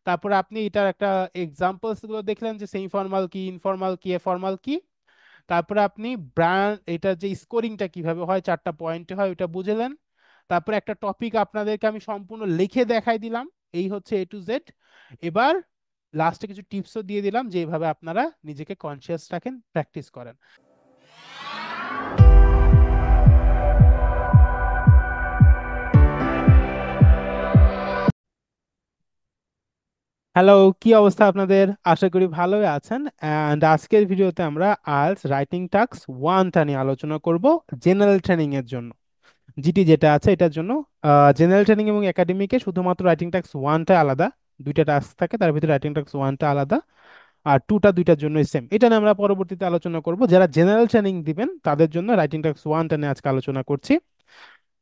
তারপরে আপনি এটার একটা এক্সাম্পলস গুলো দেখলেন যে সেমি ফর্মাল কি, ইনফর্মাল কি, ফর্মাল কি। তারপরে আপনি ব্র্যান্ড এটা যে স্কোরিংটা কিভাবে হয়, 4টা পয়েন্টে হয়, ওটা বুঝলেন। তারপরে একটা টপিক আপনাদেরকে আমি সম্পূর্ণ লিখে দেখাই দিলাম, এই হচ্ছে A to Z। এবার লাস্টে কিছু টিপসও দিয়ে দিলাম যে এইভাবে আপনারা নিজেকে কনসিয়াস রাখেন, প্র্যাকটিস করেন। হ্যালো, কি অবস্থা আপনাদের? আশা করি ভালোই আছেন। অ্যান্ড আজকের ভিডিওতে আমরা আইএলটিএস রাইটিং টাস্ক 1টা নিয়ে আলোচনা করব, জেনারেল ট্রেনিং এর জন্য। জিটি যেটা আছে এটার জন্য। জেনারেল ট্রেনিং এবং একাডেমিকে শুধুমাত্র রাইটিং টাস্ক 1টা আলাদা, 2টা টাস্ক থাকে তার ভিতরে রাইটিং টাস্ক 1টা আলাদা, আর 2টা দুইটার জন্য সেম। এটা নিয়ে আমরা পরবর্তীতে আলোচনা করব। যারা জেনারেল ট্রেনিং দিবেন তাদের জন্য রাইটিং টাস্ক 1টা নিয়ে আজকে আলোচনা করছি।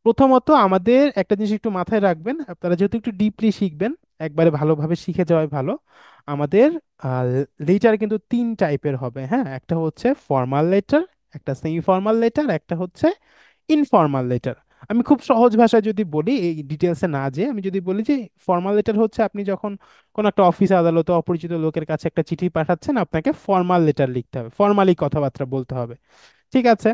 প্রথমত আমাদের একটা জিনিস একটু মাথায় রাখবেন, আপনারা যেহেতু একটু ডিপলি শিখবেন, একবারে ভালোভাবে শিখে যাওয়াই ভালো। আমাদের লেটার কিন্তু 3 টাইপের হবে, হ্যাঁ। একটা হচ্ছে ফর্মাল লেটার, একটা সেমি ফর্মাল লেটার, একটা হচ্ছে ইনফর্মাল লেটার। আমি খুব সহজ ভাষায় যদি বলি, এই ডিটেলসে না যে, আমি যদি বলি যে ফর্মাল লেটার হচ্ছে আপনি যখন কোনো একটা অফিস আদালতে অপরিচিত লোকের কাছে একটা চিঠি পাঠাচ্ছেন, আপনাকে ফর্মাল লেটার লিখতে হবে, ফর্মালি কথাবার্তা বলতে হবে, ঠিক আছে।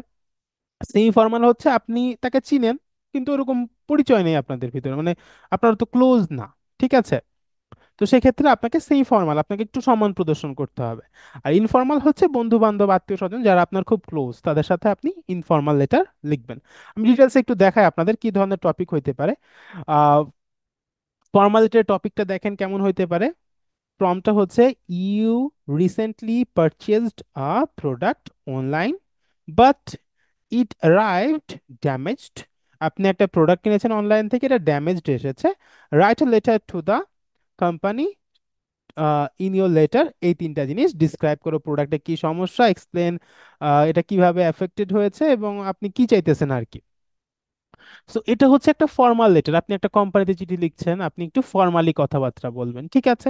সেমি ফর্মাল হচ্ছে আপনি তাকে চিনেন কিন্তু ওরকম পরিচয় নেই আপনাদের ভিতরে, মানে আপনারা তো ক্লোজ না, ঠিক আছে। তো সেক্ষেত্রে আপনাকে সেমি ফর্মাল, আপনাকে একটু সম্মান প্রদর্শন করতে হবে। আর ইনফর্মাল হচ্ছে বন্ধু বান্ধব আত্মীয় স্বজন যারা আপনার খুব ক্লোজ, তাদের সাথে আপনি ইনফর্মাল লেটার লিখবেন। আমি ডিটেলসে একটু দেখাই আপনাদের কি ধরনের টপিক হইতে পারে। আহ ফর্মাল লেটারের টপিকটা দেখেন কেমন হইতে পারে। প্রম্পটটা হচ্ছে, you recently purchased a product online but it arrived damaged. আপনি একটা প্রোডাক্ট কিনেছেন অনলাইন থেকে, এটা ড্যামেজড এসেছে। Write a letter to the company in your letter. এই 3টা জিনিস ডিসক্রাইব করো, প্রোডাক্টে কি সমস্যা, এক্সপ্লেন এটা কিভাবে এফেক্টেড হয়েছে এবং আপনি কি চাইতেছেন আর কি। সো এটা হচ্ছে একটা ফর্মাল লেটার, আপনি একটা কোম্পানিতে চিঠি লিখছেন, আপনি একটু ফর্মালি কথাবার্তা বলবেন, ঠিক আছে।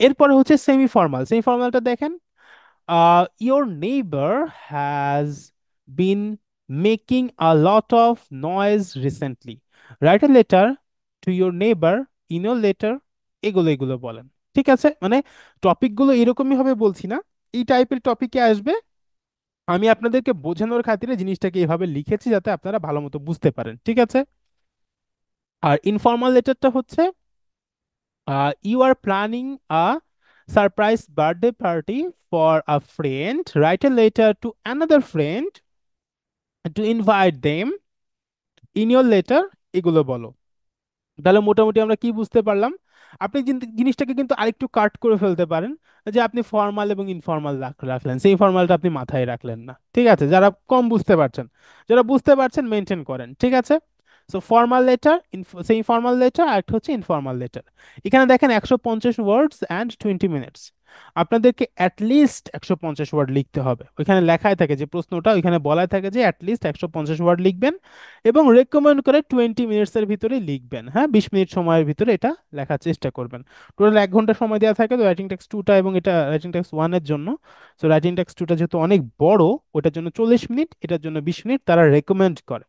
এরপরে হচ্ছে সেমি ফর্মাল। সেমি ফর্মালটা দেখেন, your neighbor has been making a lot of noise recently. Write a letter to your neighbor in your letter. এগুলো এগুলো বলেন, ঠিক আছে। মানে টপিকগুলো এরকমই হবে বলছি না, এই টাইপের টপিকে আসবে। আমি আপনাদেরকে বোঝানোর খাতিরে জিনিসটাকে এভাবে লিখেছি যাতে আপনারা ভালো মতো বুঝতে পারেন, ঠিক আছে। আর ইনফর্মাল লেটারটা হচ্ছে, you are planning a surprise birthday party for a friend. Write a letter to another friend to invite them in your letter. এগুলো বলো। তাহলে মোটামুটি আমরা কি বুঝতে পারলাম? আপনি জিনিসটাকে কিন্তু আরেকটু কাট করে ফেলতে পারেন, যে আপনি ফর্মাল এবং ইনফর্মাল রাখলেন, সেই ফর্মালটা আপনি মাথায় রাখলেন না, ঠিক আছে। যারা কম বুঝতে পারছেন, যারা বুঝতে পারছেন মেনটেন করেন, ঠিক আছে। সো ফর্মাল লেটার, সেই ফর্মাল লেটার, আর একটা হচ্ছে ইনফর্মাল লেটার। এখানে দেখেন 150 ওয়ার্ডস অ্যান্ড 20 মিনিটস। আপনাদেরকে অ্যাটলিস্ট 150 ওয়ার্ড লিখতে হবে, ওইখানে লেখাই থাকে যে প্রশ্নটা, ওইখানে বলাই থাকে যে অ্যাটলিস্ট 150 ওয়ার্ড লিখবেন, এবং রেকমেন্ড করে 20 মিনিটসের ভিতরে লিখবেন, হ্যাঁ। 20 মিনিট সময়ের ভিতরে এটা লেখার চেষ্টা করবেন। টোটাল 1 ঘন্টা সময় দেওয়া থাকে তো রাইটিং টেক্সট 2টা, এবং এটা রাইটিং টেক্সট 1-এর জন্য। সো রাইটিং টেক্সট 2টা যেহেতু অনেক বড়, ওটার জন্য 40 মিনিট, এটার জন্য 20 মিনিট তারা রেকমেন্ড করে।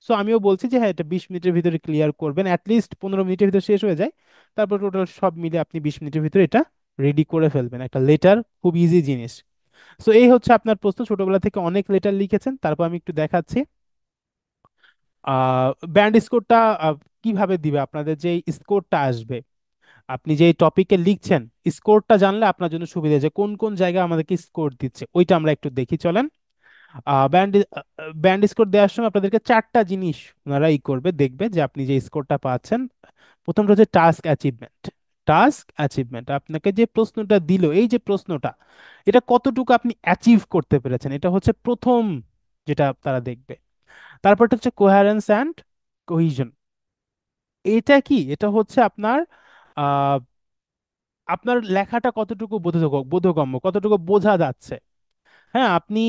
সো আমিও বলছি যে হ্যাঁ, এটা 20 মিনিটের ভিতরে ক্লিয়ার করবেন, অ্যাটলিস্ট 15 মিনিটের ভিতরে শেষ হয়ে যায়। তারপর টোটাল সব মিলে আপনি 20 মিনিটের ভিতরে এটা রেডি করে ফেলবেন, একটা লেটার। খুব ইজি জিনিস। সো এই হচ্ছে আপনার প্রশ্ন, ছোটবেলা থেকে অনেক লেটার লিখেছেন। তারপর আমি একটু দেখাচ্ছি ব্যান্ড স্কোরটা কিভাবে দিবে, আপনাদের যে স্কোরটা আসবে, আপনি যে টপিকে লিখছেন, স্কোরটা জানলে আপনার জন্য সুবিধা, যে কোন কোন জায়গায় আমাদেরকে স্কোর দিচ্ছে ওইটা আমরা একটু দেখি চলেন। ব্যান্ড ব্যান্ড স্কোর দেওয়ার সময় আপনাদেরকে 4টা জিনিস ওনারা করবে, দেখবে যে আপনি যে স্কোরটা পাচ্ছেন। প্রথমটা হচ্ছে টাস্ক অ্যাচিভমেন্ট। টাস্ক অ্যাচিভমেন্ট, আপনাকে যে প্রশ্নটা দিল, এই যে প্রশ্নটা, এটা কতটুকু আপনি অ্যাচিভ করতে পেরেছেন, এটা হচ্ছে প্রথম যেটা তারা দেখবে। তারপরটা হচ্ছে কোহেরেন্স অ্যান্ড কোহিজন। এটা কি, এটা হচ্ছে আপনার আহ আপনার লেখাটা কতটুকু বোধগম্য, কতটুকু বোঝা যাচ্ছে, হ্যাঁ। আপনি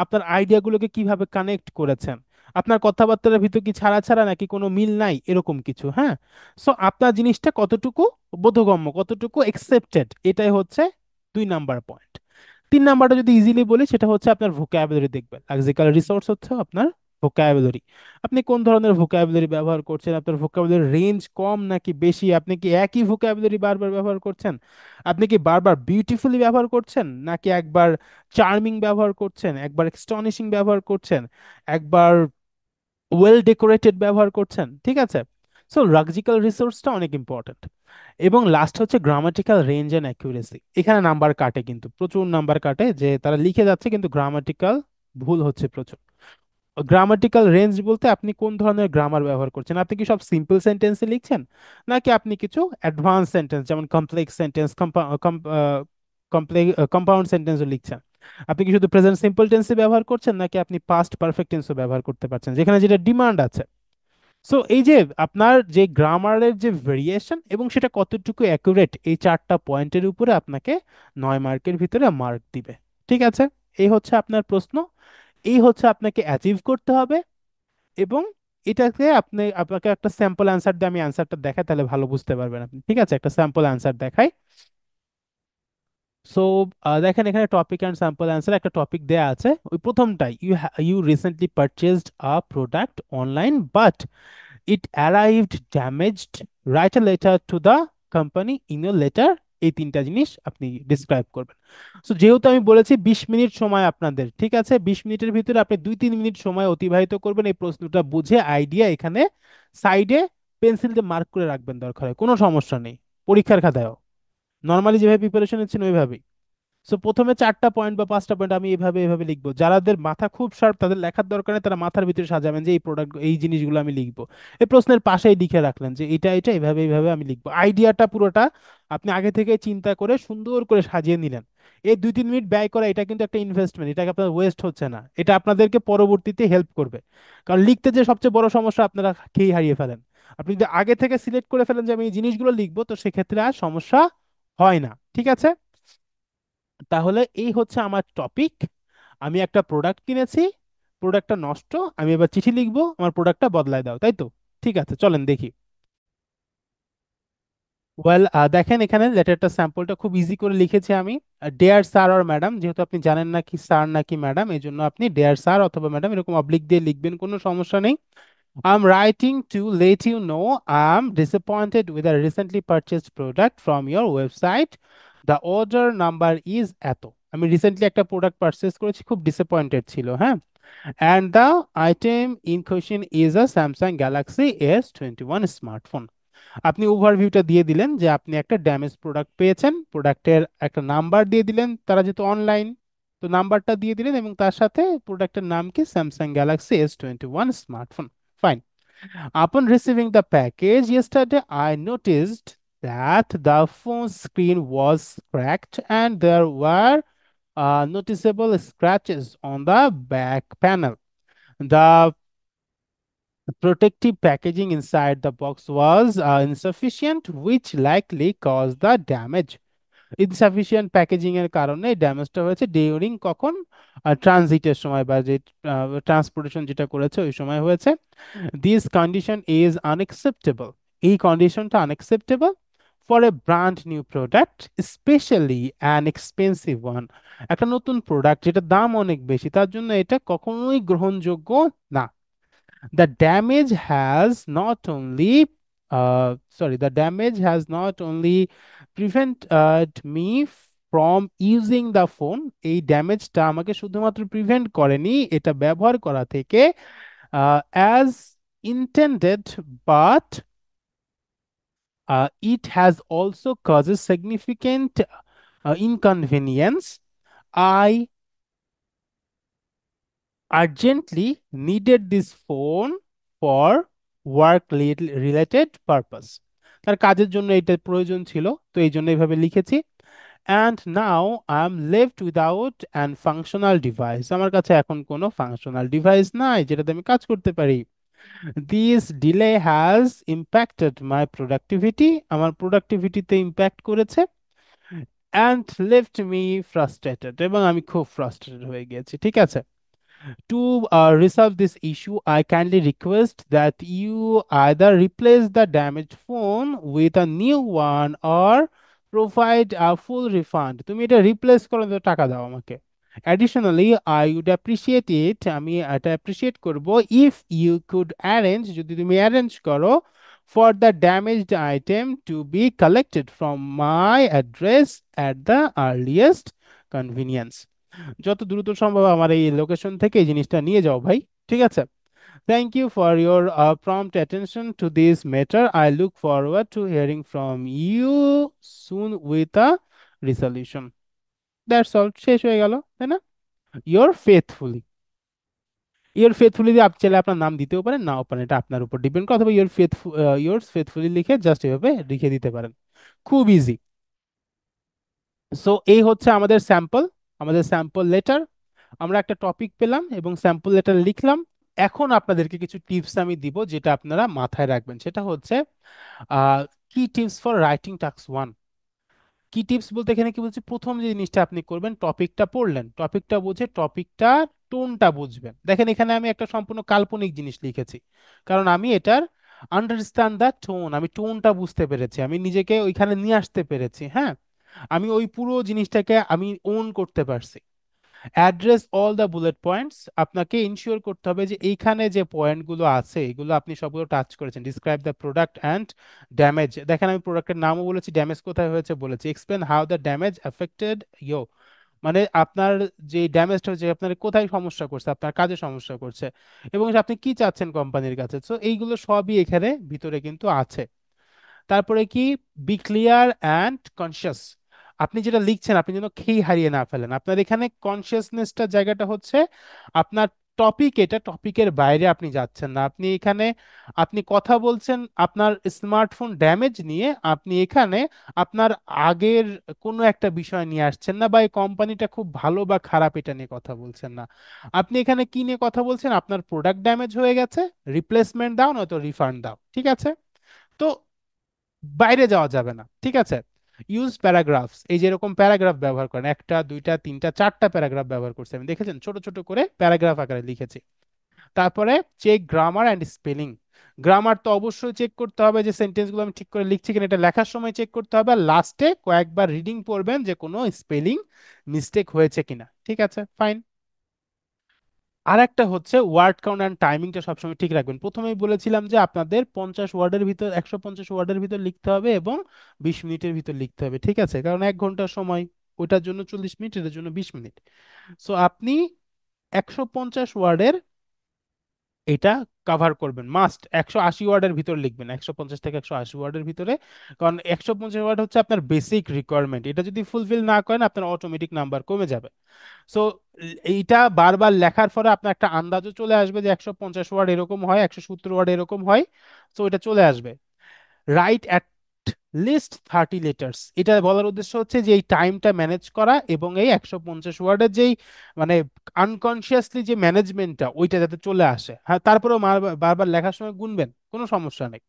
আপনার আইডিয়াগুলোকে কিভাবে কানেক্ট করেছেন, আপনার কথাবার্তার ভিতর কি ছাড়া ছাড়া নাকি কোনো মিল নাই, এরকম কিছু, হ্যাঁ। সো আপনার জিনিসটা কতটুকু বোধগম্য, কতটুকু একসেপ্টেড, এটাই হচ্ছে 2 নাম্বার পয়েন্ট। 3 নাম্বারটা যদি ইজিলি বলি, সেটা হচ্ছে আপনার ভোকাবুলারি দেখবেন। লেক্সিক্যাল রিসোর্স হচ্ছে আপনার ভোকাবুলারি, আপনি কোন ধরনের ভোকাবুলারি ব্যবহার করছেন, আপনার ভোকাবুলারি রেঞ্জ কম নাকি বেশি, আপনি কি একই ভোকাবুলারি বারবার ব্যবহার করছেন, আপনি কি বারবার বিউটিফুলি ব্যবহার করছেন নাকি একবার চার্মিং ব্যবহার করছেন, একবার এক্সটনিশিং ব্যবহার করছেন, একবার ওয়েল ডেকোরেটেড ব্যবহার করছেন, ঠিক আছে? সো লজিক্যাল রিসোর্সটা অনেক ইম্পর্ট্যান্ট। এবং লাস্ট হচ্ছে গ্রামাটিক্যাল রেঞ্জ অ্যান্ড অ্যাকুরেসি। এখানে নাম্বার কাটে, কিন্তু প্রচুর নাম্বার কাটে, যে তারা লিখে যাচ্ছে কিন্তু গ্রামাটিক্যাল ভুল হচ্ছে প্রচুর। গ্রামাটিক্যাল রেঞ্জ বলতে আপনি কোন ধরনের গ্রামার ব্যবহার করছেন, আপনি কি সব সিম্পল সেন্টেন্সে লিখছেন নাকি আপনি কিছু অ্যাডভান্স সেন্টেন্স যেমন কমপ্লেক্স সেন্টেন্স, কম্পাউন্ড সেন্টেন্সও লিখছেন, আপনি কি শুধু প্রেজেন্ট সিম্পল টেন্সে ব্যবহার করছেন নাকি আপনি পাস্ট পারফেক্ট টেন্সও ব্যবহার করতে পারছেন, যেখানে যেটা ডিমান্ড আছে। সো এই যে আপনার যে গ্রামারের যে ভেরিয়েশন এবং সেটা কতটুকু অ্যাকুরেট, এই চারটা পয়েন্টের উপরে আপনাকে 9 মার্কের ভিতরে মার্ক দিবে। ঠিক আছে, এই হচ্ছে আপনার প্রশ্ন, এই হচ্ছে আপনাকে অ্যাচিভ করতে হবে। এবং এটাকে আপনাকে একটা স্যাম্পল অ্যান্সার দিয়ে আমি অ্যান্সারটা দেখাই, তাহলে ভালো বুঝতে পারবেন আপনি। ঠিক আছে, একটা স্যাম্পল অ্যান্সার দেখাই। সো দেখেন এখানে টপিক অ্যান্ড স্যাম্পল অ্যান্সার একটা টপিক দেয়া আছে, ওই প্রথমটাই, you recently purchased a product online but it arrived damaged, write a letter to the company in your letter. এই তিনটা জিনিস আপনি ডিসক্রাইব করবেন। সো যেহেতু আমি বলেছি 20 মিনিট সময় আপনাদের, ঠিক আছে, 20 মিনিটের ভিতরে আপনি 2-3 মিনিট সময় অতিবাহিত করবেন এই প্রশ্নটা বুঝে, আইডিয়া এখানে সাইডে পেন্সিল দিয়ে মার্ক করে রাখবেন, দরকার হয় কোনো সমস্যা নেই, পরীক্ষার খাতায়ও নর্মালি যেভাবে প্রিপারেশন নিচ্ছেন ওইভাবেই। সো প্রথমে 4টা পয়েন্ট বা 5টা পয়েন্ট আমি এভাবে এভাবে লিখবো, যাদের মাথা খুব শার্প তাদের লেখার দরকার নেই, তারা মাথার ভিতরে সাজাবেন যে এই প্রোডাক্ট এই জিনিসগুলো আমি লিখবো, এই প্রশ্নের পাশেই লিখে রাখলেন যে এটা এটা এইভাবে এইভাবে আমি লিখবো, আইডিয়াটা পুরোটা আপনি আগে থেকে চিন্তা করে সুন্দর করে সাজিয়ে নিলেন। এই 2-3 মিনিট ব্যয় করা এটা কিন্তু একটা ইনভেস্টমেন্ট, এটা আপনার ওয়েস্ট হচ্ছে না, এটা আপনাদেরকে পরবর্তীতে হেল্প করবে। কারণ লিখতে যে সবচেয়ে বড় সমস্যা আপনারা খেয়ে হারিয়ে ফেলেন, আপনি যদি আগে থেকে সিলেক্ট করে ফেলেন যে আমি এই জিনিসগুলো লিখবো, তো সেক্ষেত্রে আর সমস্যা হয় না। ঠিক আছে, তাহলে এই হচ্ছে আমার টপিক। আমি একটা প্রোডাক্ট কিনেছি, প্রোডাক্টটা নষ্ট, আমি এবার চিঠি লিখবো আমার প্রোডাক্টটা বদলায় দাও, তাই তো? ঠিক আছে, চলেন দেখি। ওয়েল, দেখেন এখানে লেটারটা স্যাম্পলটা খুব ইজি করে লিখেছি আমি। ডেয়ার স্যার আর ম্যাডাম, যেহেতু আপনি জানেন না কি স্যার নাকি ম্যাডাম, এই জন্য আপনি ডেয়ার স্যার অথবা ম্যাডাম এরকম অবলিক দিয়ে লিখবেন, কোনো সমস্যা নেই। I'm writing to let you know I'm disappointed with a recently purchased product from your website. The order number is এত। আমি রিসেন্টলি একটা প্রোডাক্ট পারচেস করেছি, খুব ডিসঅ্যাপয়েন্টেড ছিল, হ্যাঁ। And the item in question is a Samsung Galaxy S21 smartphone. আপনি ওভারভিউটা দিয়ে দিলেন যে আপনি একটা ড্যামেজ প্রোডাক্ট পেয়েছেন, প্রোডাক্টের একটা নাম্বার দিয়ে দিলেন, তারা যেহেতু অনলাইন তো নাম্বারটা দিয়ে দিলেন, এবং তার সাথে প্রোডাক্টের নাম কি, Samsung Galaxy S21 smartphone. Fine. Upon receiving the package yesterday, I noticed that the phone screen was cracked and there were noticeable scratches on the back panel. The protective packaging inside the box was insufficient, which likely caused the damage. Insufficient packaging এর কারণে ড্যামেজটা হয়েছে during কখন, ট্রানজিটের সময় বা যে transportation যেটা করেছে ওই সময় হয়েছে। দিস কন্ডিশন ইজ আনএক্সেপ্টেবল, এই কন্ডিশনটা unacceptable for a brand new product, specially an expensive one. একটা নতুন প্রোডাক্ট যেটা দাম অনেক বেশি, তার জন্য এটা কখনোই গ্রহণযোগ্য না। The damage has not only the damage has not only prevented me from using the phone, এই ড্যামেজটা আমাকে শুধুমাত্র প্রিভেন্ট করেনি এটা ব্যবহার করা থেকে, as intended, but it has also causes significant inconvenience. I urgently needed this phone for work related purpose. তার কাজের জন্য এটা প্রয়োজন ছিল, তো এই জন্য এইভাবে লিখেছি। And now I am left without an functional device, আমার কাছে এখন কোনো ফাংশনাল ডিভাইস নাই যেটাতে আমি কাজ করতে পারি। This delay has impacted my productivity, আমার প্রোডাক্টিভিটিতে ইম্প্যাক্ট করেছে। And left me frustrated, এবং আমি খুব ফ্রাস্ট্রেটেড হয়ে গেছি। ঠিক আছে, to resolve this issue, I kindly request that you either replace the damaged phone with a new one or provide a full refund. তুমি এটা রিপ্লেস করো, তো টাকা দাও আমাকে। Additionally, I would appreciate it, আমি এটা appreciate করব, if you could arrange, যদি তুমি arrange করো, for the damaged item to be collected from my address at the earliest convenience. যত দ্রুত সম্ভব আমার এই লোকেশন থেকে এই জিনিসটা নিয়ে যাও ভাই। ঠিক আছে। Thank you for your prompt attention to this matter. I look forward to hearing from you soon with a resolution. That's all. শেষ হয়ে গেল, তাই না? Your faithfully. Your faithfully দিয়ে আপনি চাইলে আপনার নাম দিতেও পারেন, নাও পারেন, এটা আপনার উপর ডিপেন্ড করে, অথবা your faithful, yours faithfully লিখে জাস্ট এভাবে লিখে দিতে পারেন। খুব ইজি। সো এই হচ্ছে আমাদের স্যাম্পল লেটার। আমরা একটা টপিক পেলাম এবং স্যাম্পল লেটার লিখলাম। এখন আপনাদেরকে কিছু টিপস আমি দিব যেটা আপনারা মাথায় রাখবেন, সেটা হচ্ছে কি টিপস ফর রাইটিং টাস্ক 1। কি টিপস বলতে এখানে কি বলছি, প্রথম যে জিনিসটা আপনি করবেন, টপিকটা পড়লেন, টপিকটা বুঝে টপিকটা টোনটা বুঝবেন। দেখেন এখানে আমি একটা সম্পূর্ণ কাল্পনিক জিনিস লিখেছি, কারণ আমি এটার আন্ডারস্ট্যান্ড দ্য টোন, আমি টোনটা বুঝতে পেরেছি, আমি নিজেকে ওইখানে নিয়ে আসতে পেরেছি। হ্যাঁ, আমি ওই পুরো জিনিসটাকে আমি ওন করতে পারছি। Address all the bullet points, আপনাকে ইনশিওর করতে হবে যে এইখানে যে পয়েন্টগুলো আছে এগুলো আপনি সবগুলো টাচ করেছেন। Describe the product and damage, দেখেন আমি প্রোডাক্টের নামও বলেছি, ড্যামেজ কোথায় হয়েছে বলেছি। Explain how the damage affected you, মানে আপনার যে ড্যামেজটা হচ্ছে আপনার কোথায় সমস্যা করছে, আপনার কাজে সমস্যা করছে, এবং আপনি কি চাচ্ছেন কোম্পানির কাছে। তো এইগুলো সবই এখানে ভিতরে কিন্তু আছে। তারপরে কি, বি ক্লিয়ার অ্যান্ড কনসিয়াস, আপনি যেটা লিখছেন আপনি যেন খেই হারিয়ে না ফেলেন। আপনার এখানে কনসিয়াসনেসটা জায়গাটা হচ্ছে আপনার টপিক, এটা টপিকের বাইরে আপনি যাচ্ছেন না। আপনি এখানে আপনি কথা বলছেন আপনার স্মার্টফোন ড্যামেজ নিয়ে, আপনি এখানে আপনার আগের কোনো একটা বিষয় নিয়ে আসছেন না, বা এই কোম্পানিটা খুব ভালো বা খারাপ এটা নিয়ে কথা বলছেন না। আপনি এখানে কি নিয়ে কথা বলছেন, আপনার প্রোডাক্ট ড্যামেজ হয়ে গেছে, রিপ্লেসমেন্ট দাও নয়তো রিফান্ড দাও। ঠিক আছে। তো বাইরে যাওয়া যাবে না। ঠিক আছে। ইউজ প্যারাগ্রাফস, এই যে এরকম প্যারাগ্রাফ ব্যবহার করেন, একটা দুইটা তিনটা চারটা প্যারাগ্রাফ ব্যবহার করছি আমি, দেখেছেন ছোট ছোট করে প্যারাগ্রাফ আকারে লিখেছি। তারপরে check grammar and spelling, grammar তো অবশ্যই চেক করতে হবে যে সেন্টেন্সগুলো আমি ঠিক করে লিখছি কিনা, এটা লেখার সময় চেক করতে হবে, আর লাস্টে কয়েকবার রিডিং পড়বেন যে কোনো স্পেলিং মিস্টেক হয়েছে কিনা। ঠিক আছে, ফাইন। আর একটা হচ্ছে ওয়ার্ড কাউন্ট অ্যান্ড টাইমিংটা সবসময় ঠিক রাখবেন। প্রথমেই বলেছিলাম যে আপনাদের 150 ওয়ার্ডের ভিতর লিখতে হবে এবং 20 মিনিটের ভিতর লিখতে হবে। ঠিক আছে, কারণ 1 ঘন্টা সময়, ওইটার জন্য 40 মিনিট, এটার জন্য 20 মিনিট। সো আপনি 150 ওয়ার্ডের এটা কাভার করবেন, মাস্ট 180 ওয়ার্ডের ভিতর লিখবেন, 150 থেকে 180 ওয়ার্ডের ভিতরে। কারণ 150 ওয়ার্ড হচ্ছে আপনার বেসিক রিকোয়ারমেন্ট, এটা যদি ফুলফিল না করেন আপনার অটোমেটিক নাম্বার কমে যাবে। সো এইটা বারবার লেখার পরে আপনার একটা আন্দাজও চলে আসবে যে 150 ওয়ার্ড এরকম হয়, 170 ওয়ার্ড এরকম হয়। সো এটা চলে আসবে। রাইট অ্যাট লিস্ট 30 লেটার্স, এটা বলার উদ্দেশ্য হচ্ছে যে এই টাইমটা ম্যানেজ করা এবং এই 150 ওয়ার্ডের যেই মানে আনকনসিয়াসলি যে ম্যানেজমেন্টটা ওইটা যাতে চলে আসে। হ্যাঁ, তারপরেও বারবার লেখার সময় গুনবেন, কোনো সমস্যা নেই।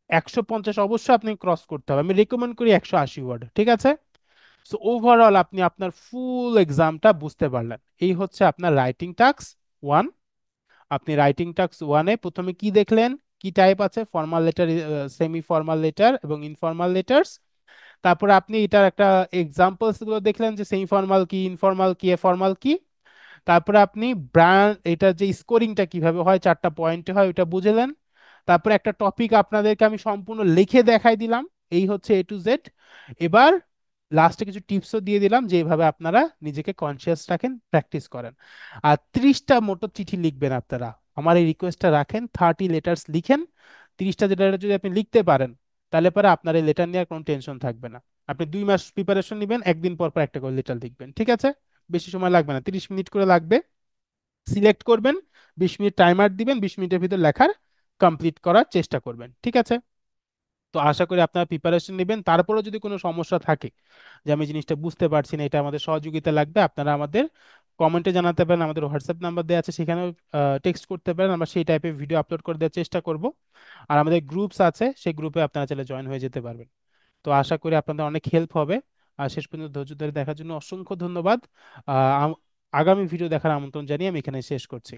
150 অবশ্যই আপনি ক্রস করতে হবে, আমি রেকমেন্ড করি 180 ওয়ার্ড। ঠিক আছে। সো ওভারঅল আপনি আপনার ফুল এক্সামটা বুঝতে পারলেন। এই হচ্ছে আপনার রাইটিং টাস্ক 1। আপনি রাইটিং টাস্ক 1-এ প্রথমে কি দেখলেন, কি টাইপ আছে, formal letter, semi formal letter এবং ইনফর্মাল লেটার্স। তারপরে আপনি এটার একটা এক্সাম্পলস গুলো দেখলেন যে সেমি ফর্মাল কি, ইনফর্মাল কি, ফর্মাল কি। তারপরে আপনি ব্র্যান্ড, এটা যে স্কোরিংটা কিভাবে হয়, 4টা পয়েন্টে হয়, ওটা বুঝলেন। তারপরে একটা টপিক আপনাদেরকে আমি সম্পূর্ণ লিখে দেখাই দিলাম, এই হচ্ছে A to Z। এবার লাস্টে কিছু টিপসও দিয়ে দিলাম যে এইভাবে আপনারা নিজেকে কনসিয়াস রাখেন, প্র্যাকটিস করেন। আর 30টা মোটো চিঠি লিখবেন আপনারা, আমার এই রিকোয়েস্টটা রাখেন, 30 লেটার্স লিখেন। 30টা লেটার যদি আপনি লিখতে পারেন তাহলে পরে আপনার এই লেটার নিয়ে আর কোনো টেনশন থাকবে না। আপনি 2 মাস প্রিপারেশন নেবেন, একদিন পর পর একটা করে লেটার লিখবেন। ঠিক আছে। বেশি সময় লাগবে না, 30 মিনিট করে লাগবে। সিলেক্ট করবেন, 20 মিনিট টাইমার দিবেন, 20 মিনিটের ভিতর লেখার কমপ্লিট করার চেষ্টা করবেন। ঠিক আছে। তো আশা করি আপনারা প্রিপারেশন নেবেন। তারপরেও যদি কোনো সমস্যা থাকে যে আমি জিনিসটা বুঝতে পারছি না, এটা আমাদের সহযোগিতা লাগবে, আপনারা আমাদের কমেন্টে জানাতে পারেন, আমাদের হোয়াটসঅ্যাপ নাম্বার দেওয়া আছে সেখানেও টেক্সট করতে পারেন, আমরা সেই টাইপের ভিডিও আপলোড করে দেওয়ার চেষ্টা করব। আর আমাদের গ্রুপস আছে, সেই গ্রুপে আপনারা চাইলে জয়েন হয়ে যেতে পারবেন। তো আশা করি আপনাদের অনেক হেল্প হবে। আর শেষ পর্যন্ত ধৈর্য ধরে দেখার জন্য অসংখ্য ধন্যবাদ। আগামী ভিডিও দেখার আমন্ত্রণ জানিয়ে আমি এখানে শেষ করছি।